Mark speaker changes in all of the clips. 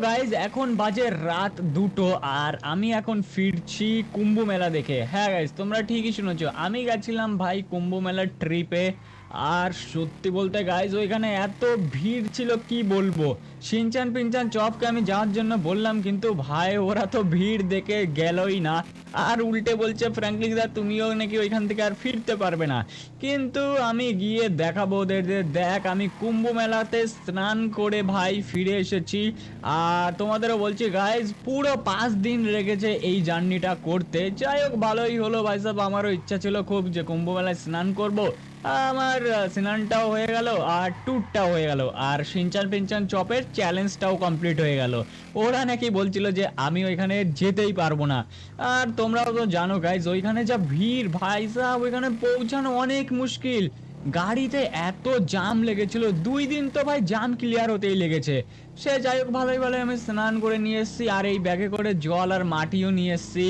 Speaker 1: Guys এখন বাজে রাত 2টো আর আমি এখন ফিরছি কুম্ভ মেলা দেখে। হ্যাঁ গাইজ, তোমরা ঠিকই শুনেছো, আমি গেছিলাম ভাই কুম্ভ মেলার ট্রিপে। আর সত্যি বলতে গাইজ ওইখানে এত ভিড় ছিল কি বলবো। শিনচান পিনচান চপকে আমি যাওয়ার জন্য বললাম, কিন্তু ভাই ওরা তো ভিড় দেখে গেলই না। আর উল্টে বলছে ফ্র্যাঙ্কলি দা তুমিও নাকি ওইখান থেকে আর ফিরতে পারবে না। কিন্তু আমি গিয়ে দেখাবো ওদের যে দেখ আমি কুম্ভ মেলাতে স্নান করে ভাই ফিরে এসেছি। আর তোমাদেরও বলছি গাইজ, পুরো 5 দিন লেগেছে এই জার্নিটা করতে। যাই হোক ভালোই হলো ভাই সাহেব, আমারও ইচ্ছা ছিল খুব যে কুম্ভ মেলায় স্নান করব। আমার স্নানটাও হয়ে গেল আর ট্যুরটাও হয়ে গেল, আর শিনচান পিনচান চপের চ্যালেঞ্জটাও কমপ্লিট হয়ে গেল। ওরা নাকি বলছিল যে আমি ওইখানে যেতেই পারবো না। আর তোমরাও তো জানো গাইজ ওইখানে যা ভিড় ভাই সাহেব, ওইখানে পৌঁছানো অনেক মুশকিল। গাড়িতে এত জাম লেগেছিল, 2 দিন তো ভাই জাম ক্লিয়ার হতেই লেগেছে। সে যাই হোক ভালোই ভালোই আমি স্নান করে নিয়ে এসেছি, আর এই ব্যাগে করে জল আর মাটিও নিয়ে এসেছি।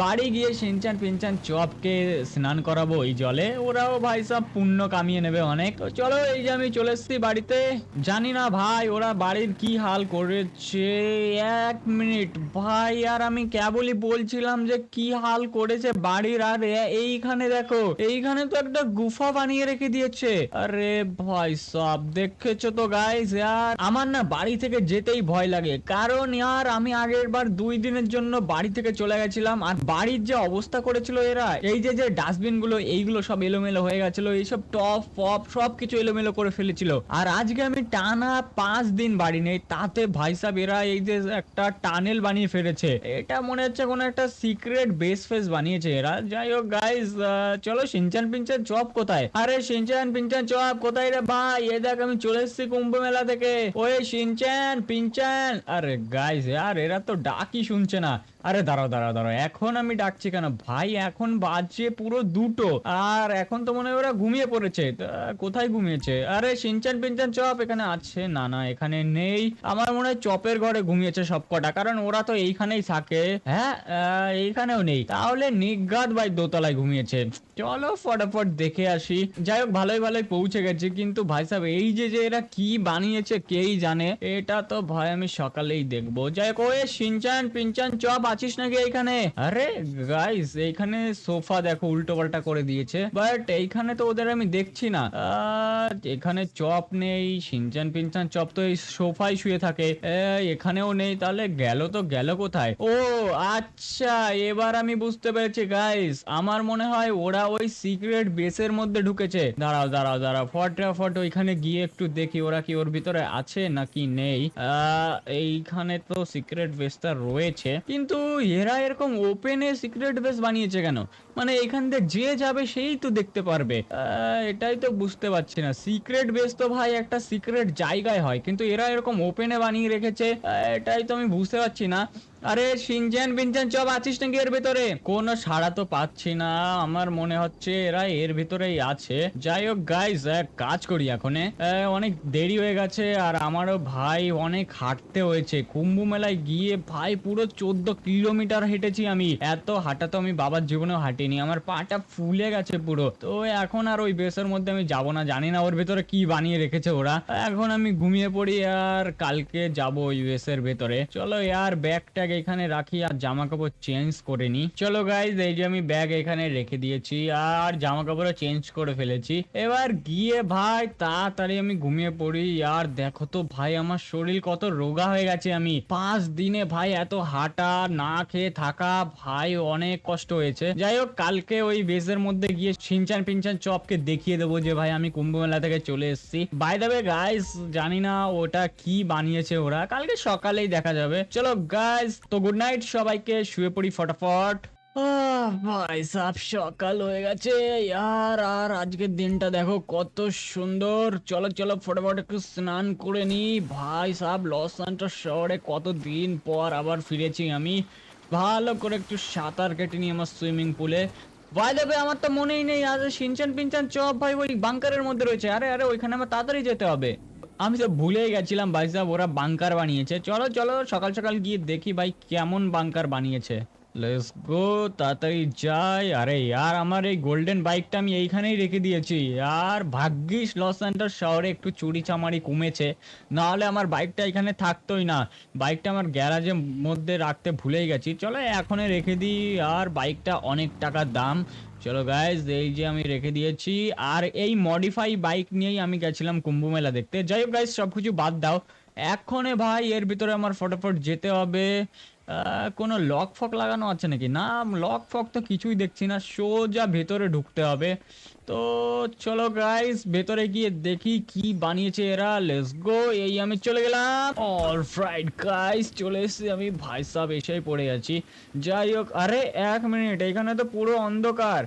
Speaker 1: বাড়ি গিয়ে শিনচান পিনচান চপকে স্নান করাবো এই জলে, ওরাও ভাই সব পুণ্য কামিয়ে নেবে অনেক। তো চলো এই যে আমি চলে এসেছি বাড়িতে। জানি না ভাই ওরা বাড়ির কি হাল করেছে। 1 মিনিট ভাই, আর আমি কেবলই বলছিলাম যে কি হাল করেছে বাড়ির। আর এইখানে দেখো, এইখানে তো একটা গুফা বানিয়ে রেখে দিয়েছে। আরে ভাই সব দেখেছো তো গাইস, यार আমার না বাড়ি থেকে যেতেই ভয় লাগে, কারণ यार আমি আগের বার 2 দিনের জন্য বাড়ি থেকে চলে গেছিলাম, আর বাড়ির যে অবস্থা করেছিল এরা, এই যে যে ডাস্টবিন গুলো এইগুলো সব এলোমেলো হয়ে গেছিল, এইসব টপ ফপ সবকিছু এলোমেলো করে ফেলেছিল। আর আজকে আমি টানা 5 দিন বাড়ি নেই, তাতে ভাই সাহেব এরা এই যে একটা টানেল বানিয়ে ফেলেছে। এটা মনে হচ্ছে কোনো একটা সিক্রেট বেস ফেস বানিয়েছে এরা। যাই হোক গাইস, চলো শিনচান পিনচান চপ কোথায়? আরে শিনচান পিনচান চপ কোথায় রে ভাই? এ দেখ আমি চলে এসেছি কুম্ভ মেলা থেকে। ওই শিনচান পিনচান, আরে গাইস আর এরা তো ডাকই শুনছে না। আরে দাঁড়াও দাঁড়াও দাঁড়াও, এখন আমি ডাকছি কেন ভাই? এখন বাজে পুরো 2টো, আর এখন তো মনে হয় ওরা ঘুমিয়ে পড়েছে। কোথায় ঘুমিয়েছে? আরে শিনচান পিনচান চপ এখানে আছে? না না এখানে নেই। আমার মনে হয় চপের ঘরে ঘুমিয়েছে সবকটা, কারণ ওরা তো এইখানেই থাকে। হ্যাঁ এইখানেও নেই, তাহলে নির্ঘাত ভাই দোতলায় ঘুমিয়েছে। চলো ফটাফট দেখে আসি। যাই হোক ভালোই ভালোই পৌঁছে গেছে, কিন্তু ভাই সাহেব এই যে যে এরা কি বানিয়েছে কেই জানে, এটা তো ভাই আমি সকালেই দেখবো। যাই হোক, ওই শিনচান পিনচান চপ আছিস নাকি এইখানে? আরে গাইস এইখানে সোফা দেখো উল্টো পাল্টা করে দিয়েছে, বাট এইখানে তো ওদের আমি দেখছি না। এখানে চপ নেই, শিনচান পিনচান চপ তো এই সোফায় শুয়ে থাকে। এখানেও নেই, তাহলে গেল তো গেল কোথায়? ও আচ্ছা, এবার আমি বুঝতে পেরেছি গাইস, আমার মনে হয় ওরা ওই সিক্রেট বেসের মধ্যে ঢুকেছে। দাঁড়াও দাঁড়াও দাঁড়াও, ফটাফট ওইখানে গিয়ে একটু দেখি ওরা কি ওর ভিতরে আছে নাকি নেই। এইখানে তো সিক্রেট বেসটা রয়েছে, কিন্তু এরা এরকম ওপেনে সিক্রেট বেস বানিয়েছে কেন? মানে এখান থেকে যে যাবে সেই তো দেখতে পারবে। এটাই তো বুঝতে পারছি না। সিক্রেট বেস তো ভাই একটা সিক্রেট জায়গায় হয়, কিন্তু এরা এরকম ওপেনে বানিয়ে রেখেছে। এটাই তো আমি বুঝতে পারছি না। আরে শিনচান পিনচান চপ আছিস নাকি এর ভিতরে? কোনো সাড়া তো পাচ্ছি না, আমার মনে হচ্ছে এরা এর ভিতরেই আছে। যাই হোক গাইস, এক কাজ করি এখন, অনেক দেরি হয়ে গেছে, আর আমারও ভাই অনেক হাঁটতে হয়েছে কুম্ভ মেলায় গিয়ে। ভাই পুরো 14 কিলোমিটার হেঁটেছি আমি। এত হাঁটা তো আমি বাবার জীবনেও হাঁটিনি, আমার পাটা ফুলে গেছে পুরো। তো এখন আর ওই বেসের মধ্যে আমি যাব না, জানি না ওর ভিতরে কি বানিয়ে রেখেছে ওরা। এখন আমি ঘুমিয়ে পড়ি, আর কালকে যাবো ওই বেসের ভেতরে। চলো यार ব্যাগটা এখানে রাখি আর জামা কাপড় চেঞ্জ করে নি। চলো গাইজ, এই যে আমি ব্যাগ এখানে রেখে দিয়েছি আর জামা কাপড়ও চেঞ্জ করে ফেলেছি। এবার গিয়ে ভাই তাড়াতাড়ি আমি ঘুমিয়ে পড়ি। আর দেখো তো ভাই আমার শরীর কত রোগা হয়ে গেছে। আমি 5 দিনে ভাই এত হাঁটা না খেয়ে থাকা, ভাই অনেক কষ্ট হয়েছে। যাই হোক কালকে ওই বেজের মধ্যে গিয়ে শিনচান পিনচান চপকে দেখিয়ে দেবো যে ভাই আমি কুম্ভ মেলা থেকে চলে এসেছি। বাই দ্য ওয়ে গাইজ, জানি না ওটা কি বানিয়েছে ওরা, কালকে সকালেই দেখা যাবে। চলো গাইজ, তো গুড নাইট সবাইকে, শুয়ে পড়ি ফটাফট। ভাই সাব সকাল হয়ে গেছে यार, আর আজকের দিনটা দেখো কত সুন্দর। চলো চলো ফটাফট একটু স্নান করে নি। ভাই সাব লস অ্যান্টোস শহরে কতদিন পর আবার ফিরেছি আমি। ভালো করে একটু সাঁতার কেটে নি আমার সুইমিং পুলে। ভাই দেবে আমার তো মনেই নেই আজ শিনচান পিনচান চপ ভাই ওই বাংকারের মধ্যে রয়েছে। আরে আরে ওইখানে আমার তাড়াতাড়ি যেতে হবে, আমি তো ভুলেই গেছিলাম ভাই সাহেব ওরা বাংকার বানিয়েছে। চলো চলো সকাল সকাল গিয়ে দেখি ভাই কেমন বাংকার বানিয়েছে। লেটস গো, তাড়াতাড়ি যাই। আরে ইয়ার, আমার এই গোল্ডেন বাইকটা আমি এইখানেই রেখে দিয়েছি। আর ভাগ্যিস লস অ্যান্ডার্স শহরে একটু চুরি চামারি কমেছে, না হলে আমার বাইকটা এখানে থাকতোই না। বাইকটা আমার গ্যারাজের মধ্যে রাখতে ভুলেই গেছি। চলো এখনই রেখে দিই, আর বাইকটা অনেক টাকার দাম। চলো গাইজ, এই যে আমি রেখে দিয়েছি। আর এই মডিফাই বাইক নিয়েই আমি গেছিলাম কুম্ভ মেলা দেখতে। যাই হোক গাইজ, সব কিছু বাদ দাও। এখনে ভাই এর ভিতরে আমার ফটাফট যেতে হবে। কোনো লক ফক লাগানো আছে নাকি? না, লক ফক তো কিছুই দেখছি না, সোজা ভেতরে ঢুকতে হবে। তো চলো গাইস, ভেতরে গিয়ে দেখি কি বানিয়েছে এরা। লেটস গো, এই আমি চলে গেলাম। অল রাইট গাইস, চলে এসেছি আমি। ভাই সাহেব এসেই পড়ে আছি। যাই হোক, আরে এক মিনিট, এখানে তো পুরো অন্ধকার।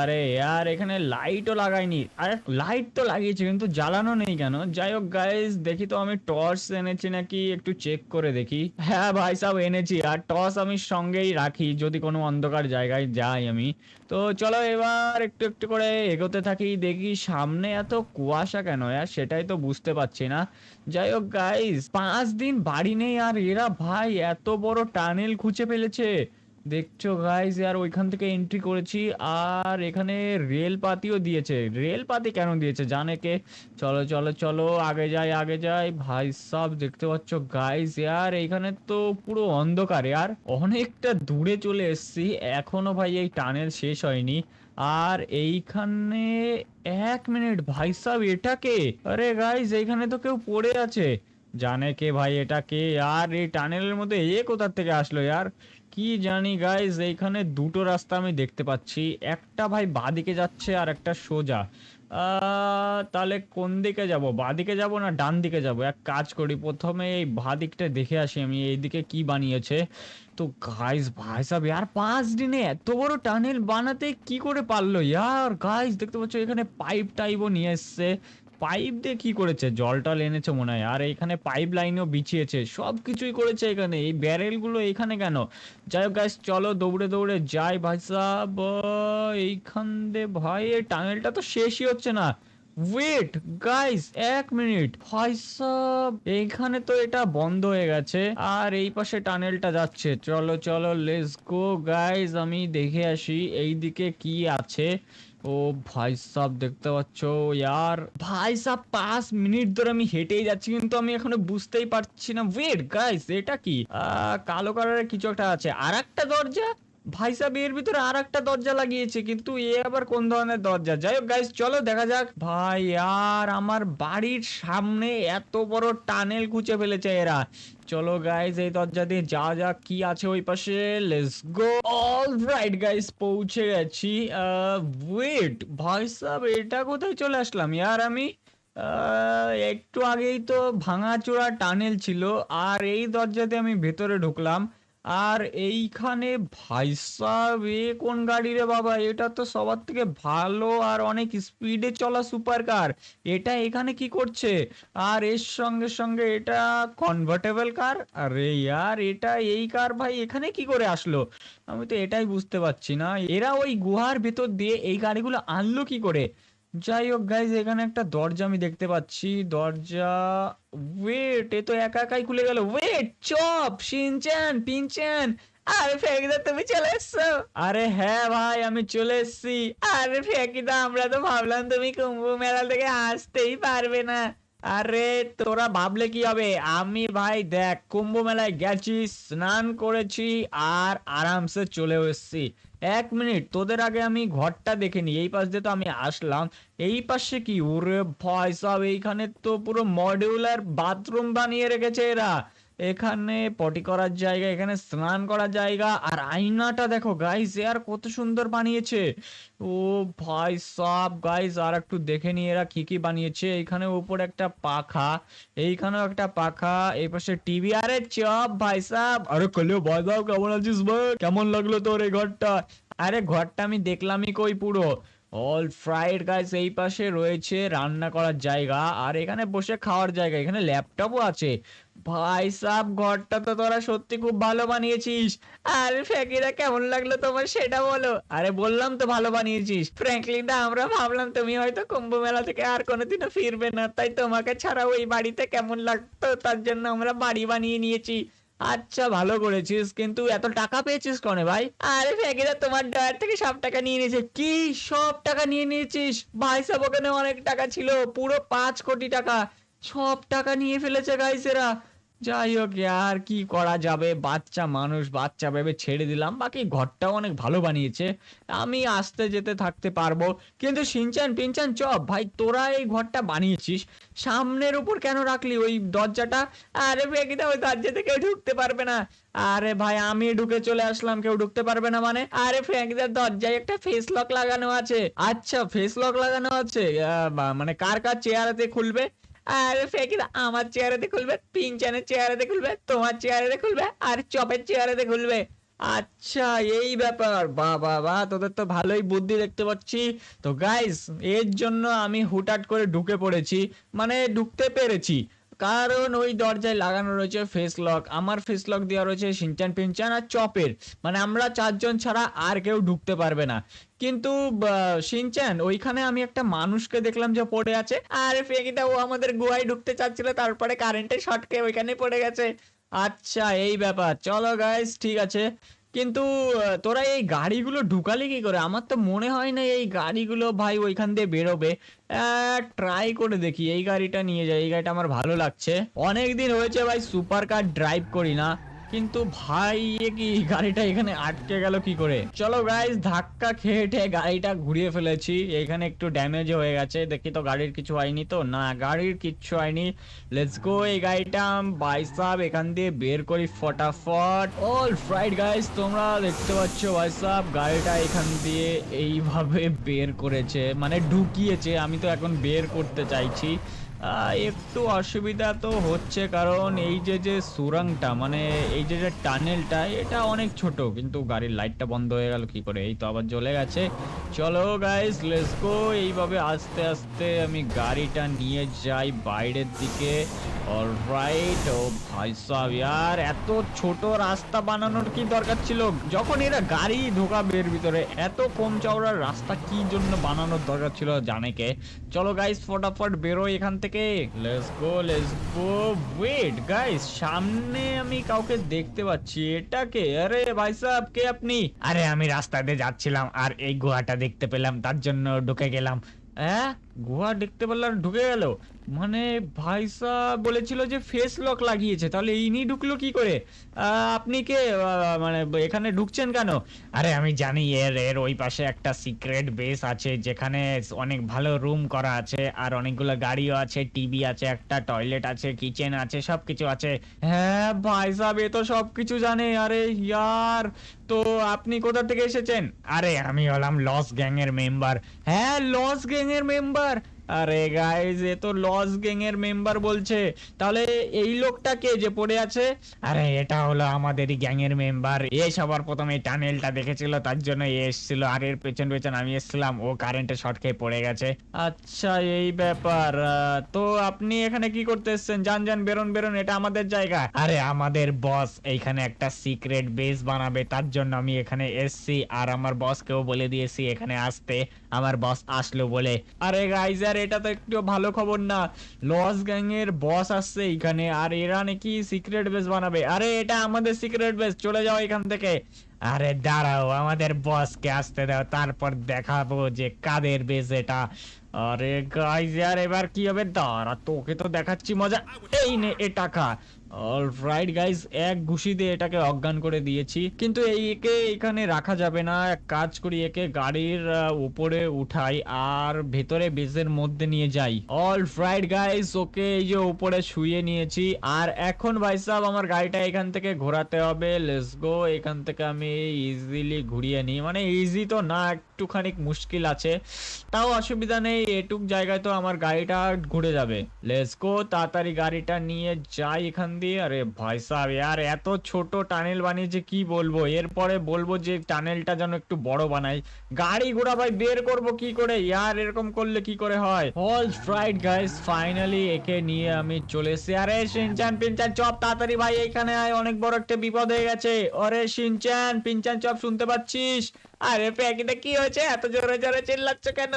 Speaker 1: আরে यार, এখানে লাইটও লাগাইনি। আরে লাইট তো লাগিয়েছি কিন্তু জ্বালানো নেই কেন? যাই হোক গাইস, দেখি তো আমি টর্চ এনেছি নাকি, একটু চেক করে দেখি। হ্যাঁ ভাই সাহেব, এনেছি। আর টর্চ আমি সঙ্গেই রাখি যদি কোনো অন্ধকার জায়গায় যাই আমি। তো চলো এবার একটু একটু করে এগোতে থাকি। দেখি সামনে এত কুয়াশা কেন यार, সেটাই তো বুঝতে পারছি না। যাই হোক গাইস, 5 দিন বাড়ি নেই আর এরা ভাই এত বড় টানেল খুঁজে ফেলেছে। দেখছো গাইস यार, ওইখান থেকে এন্ট্রি করেছি। আর এখানে রেল পাতিও দিয়েছে। রেল পাতি কেন দিয়েছে জানে কে। চলো চলো চলো, আগে যাই আগে যাই। ভাই সব দেখতে পাচ্ছ গাইস यार, এইখানে তো পুরো অন্ধকার यार। অনেকটা দূরে চলে এসেছি, এখনো ভাই এই টানেল শেষ হয়নি। আর এইখানে এক মিনিট, ভাই সাহেব এটা কে? আরে গাইস, এইখানে তো কেউ পড়ে আছে। জানে কে ভাই এটা কে? আর এই টানেলের মধ্যে এ কোথা থেকে আসলো यार? কি জানি গাইস, এইখানে দুটো রাস্তা আমি দেখতে পাচ্ছি। একটা ভাই বাঁদিকে যাচ্ছে আর একটা সোজা। তাহলে কোন দিকে যাব? বাঁদিকে যাব না ডান দিকে যাব? এক কাজ করি, প্রথমে এই বাঁদিকটা দেখে আসি আমি, এইদিকে কি বানিয়েছে। তো গাইস, ভাই সাহেব यार, 5 দিনে এত বড় টানেল বানাতে কি করে পারলো यार? গাইস দেখতে পাচ্ছ, এখানে পাইপ টাইপও নিয়ে এসছে। পাইপ দিয়ে কি করেছে? জল টল এনেছে মনে হয়। আর এখানে পাইপ লাইনও বিছিয়েছে, সব কিছুই করেছে এখানে। এই ব্যারেল গুলো এখানে কেন? যাই হোক গাইস, চলো দৌড়ে দৌড়ে যাই ভাই সাহেব। এইখান দিয়ে ভাই এই টানেলটা তো শেষই হচ্ছে না। ওয়েট গাইস, এক মিনিট, ভাই সাহেব এইখানে তো এটা বন্ধ হয়ে গেছে আর এই পাশে টানেলটা যাচ্ছে। চলো চলো লেটস গো গাইস, আমি দেখে আসি এইদিকে কি আছে। ও ভাই সাহেব দেখতে পাচ্ছ यार, ভাই সাহেব 5 মিনিট ধরে আমি হেঁটেই যাচ্ছি কিন্তু আমি এখনো বুঝতেই পারছি না। ওয়েট গাইস, এটা কি? কালো কালারের কিছু একটা আছে। আর একটা দরজা। ভাই সাহেব এর ভিতরে আর একটা দরজা লাগিয়েছে, কিন্তু এ আবার কোন ধরনের দরজা? যাই হোক গাইস, চলো দেখা যাক। ভাই আর আমার বাড়ির সামনে এত বড় টানেল খুঁজে ফেলেছে এরা। চলো গাইস, এই দরজা দিয়ে যাওয়া যাক, কি আছে ওই পাশে। Let's go. All right guys, পৌঁছে গেছি। ওয়েট ভাই সাহেব, এটা কোথায় চলে আসলাম ইয়ার আমি? একটু আগেই তো ভাঙাচোরা টানেল ছিল, আর এই দরজাতে আমি ভেতরে ঢুকলাম। আর এইখানে ভাই সাহেব, এ কোন গাড়ি রে বাবা? এটা তো সবার থেকে ভালো আর অনেক স্পিডে চলা সুপার কার। এটা এখানে কি করছে? আর এর সঙ্গে সঙ্গে এটা কনভার্টেবল কার। আরে ইয়ার, এটা এই কার ভাই এখানে কি করে আসলো? আমি তো এটাই বুঝতে পারছি না, এরা ওই গুহার ভেতর দিয়ে এই গাড়িগুলো আনলো কি করে? যাই হোক গাইজ, এখানে একটা দরজা আমি দেখতে পাচ্ছি। দরজা, ওয়েট, এ তো একা একাই খুলে গেল। ওয়েট, চপ শিনচ্যান পিনচ্যান, আরে ফেকিদা তুমি চলে এসছো? আরে হ্যাঁ ভাই, আমি চলে এসেছি। আরে ফেকিদা, আমরা তো ভাবলাম তুমি কুম্ভ মেলা থেকে আসতেই পারবে না। আরে তোরা ভাবলে কি হবে, আমি ভাই দেখ কুম্ভ মেলায় গেছি, স্নান করেছি আর আরামসে চলে এসেছি। 1 মিনিট, তোদের আগে আমি ঘরটা দেখে নি। এই পাশ দিয়ে তো আমি আসলাম। এই পাশে কি? ওরে ভাই সাহেব, এইখানে তো পুরো মডিউলার বাথরুম বানিয়ে রেখেছে এরা। এখানে পটি করার জায়গা, এখানে স্নান করার জায়গা, আর আয়নাটা দেখো গাইস, এর কত সুন্দর বানিয়েছে। ও ভাই সাব গাইস, আর একটু দেখে নি এরা কি কি বানিয়েছে। এইখানে উপরে একটা পাখা, এইখানেও একটা পাখা, এই পাশে টিভি। আরে চপ ভাই সাব। আরে কলিও ভাই সাব, কেমন আছিস ভাই? কেমন লাগলো তোর এই ঘরটা? আরে ঘরটা আমি দেখলামই কই পুরো। অল ফ্রাইড গাইস, এই পাশে রয়েছে রান্না করার জায়গা, আর এখানে বসে খাওয়ার জায়গা, এখানে ল্যাপটপও আছে। ভাই সাব, ঘরটা তো তোরা সত্যি খুব ভালো বানিয়েছিস। আরে ফ্যাকিরা, কেমন লাগলো তোমার সেটা বলো। আরে বললাম তো ভালো বানিয়েছিস। ফ্র্যাঙ্কলি না, আমরা ভাবলাম তুমি হয়তো কুম্ভ মেলা থেকে আর কোনোদিনও ফিরবে না, তাই তোমাকে ছাড়া ওই বাড়িতে কেমন লাগতো তার জন্য আমরা বাড়ি বানিয়ে নিয়েছি। আচ্ছা ভালো করেছিস, কিন্তু এত টাকা পেয়েছিস কনে ভাই? আরে ফেকিদা তোমার ড্রয়ার থেকে সব টাকা নিয়ে নিয়েছে। কি সব টাকা নিয়ে নিয়েছিস? ভাই সাব ওখানে অনেক টাকা ছিল, পুরো 5 কোটি টাকা। সব টাকা নিয়ে ফেলেছে গাইস এরা। যাই হোক আর কি করা যাবে, বাচ্চা মানুষ, বাচ্চা ভেবে ছেড়ে দিলাম। বাকি ঘরটাও অনেক ভালো বানিয়েছে, আমি আসতে যেতে থাকতে পারবো। কিন্তু শিনচান পিনচান চপ ভাই, তোরা এই ঘরটা বানিয়েছিস, সামনের উপর কেন রাখলি ওই দরজাটা? আরে ফেকিদা ওই দরজাতে কেউ ঢুকতে পারবে না। আরে ভাই আমি ঢুকে চলে আসলাম, কেউ ঢুকতে পারবে না মানে? আরে ফেকিদা দরজায় একটা ফেস লক লাগানো আছে। আচ্ছা ফেস লক লাগানো আছে, মানে কার কার চেহারাতে খুলবে? আরে ফেকিদা আমার চেহারাতে খুলবে, পিনচানের চেহারাতে খুলবে, তোমার চেহারাতে খুলবে, আর চপের চেহারাতে খুলবে। আচ্ছা এই ব্যাপার, বাহ বাহ বাহ, তোদের তো ভালোই বুদ্ধি দেখতে পাচ্ছি। তো গাইস এর জন্য আমি হুটহাট করে ঢুকে পড়েছি, মানে ঢুকতে পেরেছি, কারণ ওই দরজায় লাগানো রয়েছে ফেস লক। আমার ফেস লক দেওয়া রয়েছে শিনচান পিনচান আর চপের, মানে আমরা 4 জন ছাড়া আর কেউ ঢুকতে পারবে না। কিন্তু শিনচান ওইখানে আমি একটা মানুষকে দেখলাম যে পড়ে আছে। আরে ফেকিদা ও আমাদের গুহায় ঢুকতে চাচ্ছিল, তারপরে কারেন্টের শর্ট খেয়ে ওইখানে পড়ে গেছে। আচ্ছা এই ব্যাপার, চলো গাইস ঠিক আছে। কিন্তু তোরা এই গাড়িগুলো ঢুকালি কি করে? আমার তো মনে হয় না এই গাড়িগুলো ভাই ওইখান দিয়ে বেরোবে। ট্রাই করে দেখি, এই গাড়িটা নিয়ে যাই, এই গাড়িটা আমার ভালো লাগছে। অনেক দিন হয়েছে ভাই সুপার কার ড্রাইভ করি না, কিন্তু ভাই এ কি গাড়িটা এখানে আটকে গেল কি করে? চলো গাইস ধাক্কা খেয়ে ঠে গাড়িটা ঘুরিয়ে ফেলেছি, এখানে একটু ড্যামেজ হয়ে গেছে, দেখি তো গাড়ির কিছু হয়নি তো? না গাড়ির কিচ্ছু হয়নি। লেটস গো, এই গাড়িটা ভাই সাব এখান দিয়ে বের করি ফটাফট। অল রাইট গাইস, তোমরা দেখতে পাচ্ছ ভাই সাব গাড়িটা এখান দিয়ে এইভাবে বের করেছে, মানে ঢুকিয়েছে। আমি তো এখন বের করতে চাইছি, একটু অসুবিধা তো হচ্ছে, কারণ এই যে যে সুড়ঙ্গটা, মানে এই যে যে টানেলটা, এটা অনেক ছোট। কিন্তু গাড়ির লাইটটা বন্ধ হয়ে গেল কি করে? এই তো আবার জ্বলে গেছে। চলো গাইস লেটস গো, এইভাবে আস্তে আস্তে আমি গাড়িটা নিয়ে যাই বাইরের দিকে। অলরাইট, ও ভাই সাব ইয়ার এত ছোট রাস্তা বানানোর কি দরকার ছিল? যখন এরা গাড়ি ঢোকাবে এর ভিতরে, এত কম চওড়া রাস্তা কি জন্য বানানোর দরকার ছিল জানে কে? চলো গাইস ফটাফট বেরোই এখান থেকে। Let's go let's go. Wait guys, সামনে আমি কাউকে দেখতে পাচ্ছি, এটা কে? আরে ভাই সাহেব কে আপনি? আরে আমি রাস্তা দিয়ে যাচ্ছিলাম আর এই গুহাটা দেখতে পেলাম, তার জন্য ঢুকে গেলাম। হ্যাঁ, গুহা দেখতে পেলাম ঢুকে গেল মানে? ভাই সাহেব বলেছিল যে ফেস লক লাগিয়েছে, তাহলে ইনি ঢুকলো কি করে? আপনি কে? মানে এখানে ঢুকছেন কেন? আরে আমি জানি এর এর ওই পাশে একটা সিক্রেট বেস আছে, যেখানে অনেক ভালো রুম করা আছে, আর অনেকগুলো গাড়িও আছে, টিভি আছে, একটা টয়লেট আছে, কিচেন আছে, সবকিছু আছে। হ্যাঁ ভাই সাহেব এ তো সবকিছু জানে। আরে ইয়ার, তো আপনি কোথা থেকে এসেছেন? আরে আমি হলাম লস গ্যাং এর মেম্বার। হ্যাঁ লস গ্যাং এর মেম্বার? আরে গাইস এ তো লস গ্যাং এর মেম্বার বলছে, তাহলে এই লোকটা কে যে পড়ে আছে? আরে এটা হলো আমাদেরই গ্যাং এর মেম্বার, এ সবার প্রথমে এই টানেলটা দেখেছিল, তার জন্য এ এসেছিল, আর এর পেছন পেছন আমি এসেছিলাম, ও কারেন্টে শর্ট খেয়ে পড়ে গেছে। আচ্ছা এই ব্যাপার, তো আপনি এখানে কি করতে এসেছেন? যান যান, বেরোন বেরোন, এটা আমাদের জায়গা। আরে আমাদের বস এইখানে একটা সিক্রেট বেস বানাবে, তার জন্য আমি এখানে এসেছি, আর আমার বসকেও বলে দিয়েছি এখানে আসতে, আমার বস আসলো বলে। আরে গাইস আর এটা তো একটু ভালো খবর না, লস গ্যাং এর বস আসছে এখানে, আর এরা নাকি সিক্রেট বেস বানাবে। আরে এটা আমাদের সিক্রেট বেস, চলে যাও এখান থেকে। আরে দাঁড়াও, আমাদের বসকে আসতে দাও, তারপর দেখাবো যে কাদের বেস এটা। আরে গাইস यार এবার কি হবে? দাঁড়া, তোকে তো দেখাচ্ছি মজা, এই নে এ টাকা। অলরাইট গাইস, এক ঘুষিতে এটাকে অজ্ঞান করে দিয়েছি। কিন্তু একে এখানে রাখা যাবে না, এক কাজ করি, একে গাড়ির উপরে উঠাই আর ভেতরে বেসের মধ্যে নিয়ে যাই। অলরাইট গাইস, ওকে এই যে উপরে শুয়ে নিয়েছি, আর এখন ভাই সাহেব আমার গাড়িটা এখান থেকে ঘোরাতে হবে। লেটস গো, এখান থেকে আমি ইজিলি ঘুরিয়ে নিই, মানে ইজি তো না, একটুখানি মুশকিল আছে, তাও অসুবিধা নেই, এটুক জায়গায় তো আমার গাড়িটা ঘুরে যাবে। লেটস গো, তাড়াতাড়ি গাড়িটা নিয়ে যাই এখান দিয়ে। আরে ভাই সাহেব ইয়ার এত ছোট টানেল বানিয়েছে, কি বলবো, এরপরে বলবো যে টানেলটা যেন একটু বড় বানাই। গাড়ি ঘোড়া ভাই বের করব কি করে ইয়ার? এরকম করলে কি করে হয়? অল রাইট গাইস, ফাইনালি একে নিয়ে আমি চলে এসেছি। আরে শিনচান পিনচান চপ তাড়াতাড়ি ভাই এখানে আয়, অনেক বড় একটা বিপদ হয়ে গেছে। আরে শিনচান পিনচান চপ শুনতে পাচ্ছিস? আরে প্যাকিটা কি হয়েছে, এত জোরে জোরে চিল্লাচ্ছ কেন?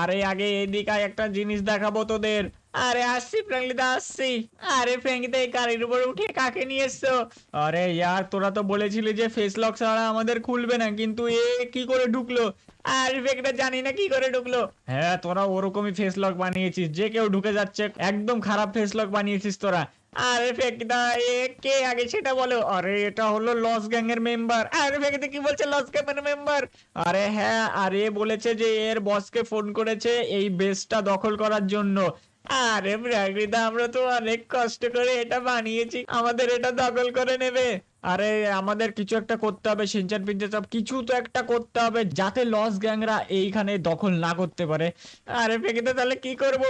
Speaker 1: আরে আগে এদিকে আয়, একটা জিনিস দেখাবো তোদের। আরে আসছি ফ্র্যাঙ্কলিদা আসছি। আরে ফ্র্যাঙ্কিদা এই গাড়ির উপরে উঠে কাকে নিয়ে এসছো? আরে ইয়ার তোরা তো বলেছিলি যে ফেস লক ছাড়া আমাদের খুলবে না, কিন্তু এ কি করে ঢুকলো? আরে ফ্র্যাঙ্কিদা জানি না কি করে ঢুকলো। হ্যাঁ তোরা ওরকমই ফেস লক বানিয়েছিস, যে কেউ ঢুকে যাচ্ছে, একদম খারাপ ফেস লক বানিয়েছিস তোরা। আরে ফেকিদা এ কে আগে সেটা বলো। আরে এটা হলো লস গ্যাং এর মেম্বার। আরে ফেকিদা কি বলছে লস গ্যাং এর মেম্বার? আরে হ্যাঁ, আরে বলেছে যে এর বসকে ফোন করেছে এই বেসটা দখল করার জন্য। আরে প্রাকৃতা আমরা তো অনেক কষ্ট করে এটা বানিয়েছি, আমাদের এটা দখল করে নেবে? আরে আমাদের কিছু একটা করতে হবে, সিনচান পিনচান সব কিছু তো একটা করতে হবে যাতে লস গ্যাংরা এইখানে দখল না করতে পারে। আরে ফেকিতে তাহলে কি করব?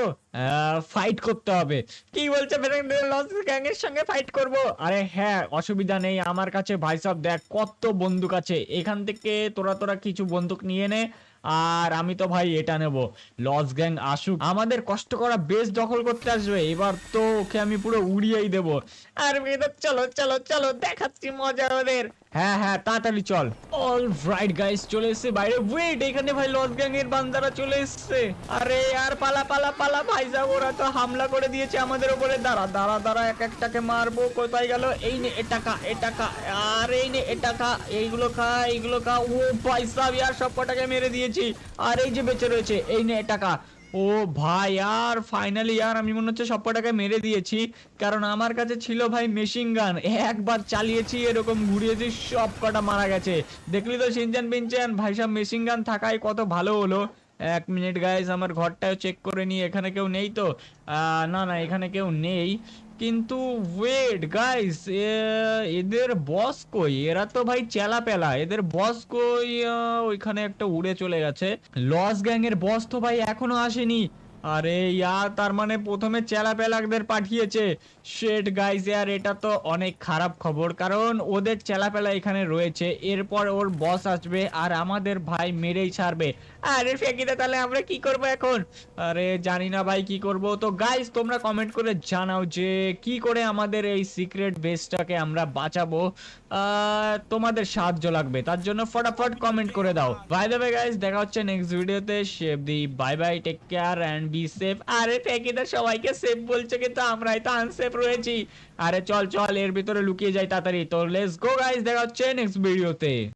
Speaker 1: ফাইট করতে হবে। কি বলছে ফেকিতে, লস গ্যাং এর সঙ্গে ফাইট করব? আরে হ্যাঁ অসুবিধা নেই, আমার কাছে ভাই সব দেখ কত বন্দুক আছে, এখান থেকে তোরা তোরা কিছু বন্দুক নিয়ে নে। আর আমি তো ভাই এটা নেব, লস গ্যাং আসুক, আমাদের কষ্ট করা বেস দখল করতে আসবে, এবার তো ওকে আমি পুরো উড়িয়েই দেবো। আর মেয়েদের চলো চলো চলো দেখাচ্ছি মজা ওদের। হ্যাঁ হ্যাঁ তাড়াতাড়ি চল। অল রাইট গাইস চলে এসেছে বাইরে। ওয়েট, এখানে ভাই লস গ্যাং এর বান্দারা চলে এসেছে। আরে আর পালা পালা পালা ভাই সাহেব, ওরা তো হামলা করে দিয়েছে আমাদের উপরে। দাঁড়া দাঁড়া দাঁড়া, এক একটাকে মারবো। কোথায় গেল? এই নে এটাকা এটাকা, আর এই নে এটাকা, এইগুলো খা এইগুলো খা। ও ভাই সাহেব ইয়ার সব কটাকে মেরে দিয়েছি। আর এই যে বেঁচে রয়েছে, এই নে এটাকা। ও ভাই আর ফাইনালি ইয়ার আমি মনে হচ্ছে সব কটাকে মেরে দিয়েছি, কারণ আমার কাছে ছিল ভাই মেশিন গান, একবার চালিয়েছি এরকম ঘুরিয়েছি সব কটা মারা গেছে। দেখলি তো সিনচান পিনচান, ভাই সব মেশিন গান থাকায় কত ভালো হলো। এক মিনিট গাইস, আমার ঘরটাও চেক করে নি, এখানে কেউ নেই তো? না না এখানে কেউ নেই, কিন্তু ওয়েট গাইস, এদের বস কই? এরা তো ভাই চেলা পেলা, এদের বস কই? ওইখানে একটা উড়ে চলে গেছে। লস গ্যাং এর বস তো ভাই এখনো আসেনি। আরে ইয়ার তার মানে প্রথমে চেলা পেলাদের পাঠিয়েছে। শেট গাইস ইয়ার, এটা তো অনেক খারাপ খবর, কারণ ওদের চেলা পেলা এখানে রয়েছে, এরপর ওর বস আসবে আর আমাদের ভাই মেরেই ছাড়বে। আরে ফেকিদা তাহলে আমরা কি করব এখন? আরে জানি না ভাই কি করব। তো গাইস তোমরা কমেন্ট করে জানাও যে কি করে আমাদের এই সিক্রেট বেসটাকে আমরা বাঁচাবো। তোমাদের সাহায্য লাগবে, তার জন্য ফটাফট কমেন্ট করে দাও। বাই দ্য ওয়ে গাইস, দেখা হচ্ছে নেক্সট ভিডিওতে। শেপ দি bye bye, take care and be safe. আরে ফেকিদা সবাইকে সেফ বলছে, কিন্তু আমরাই তো আনসেফ রয়েছি। আরে চল চল এর ভিতরে লুকিয়ে যাই তাড়াতাড়ি। তো লেটস গো গাইস, দেখা হচ্ছে নেক্সট ভিডিওতে।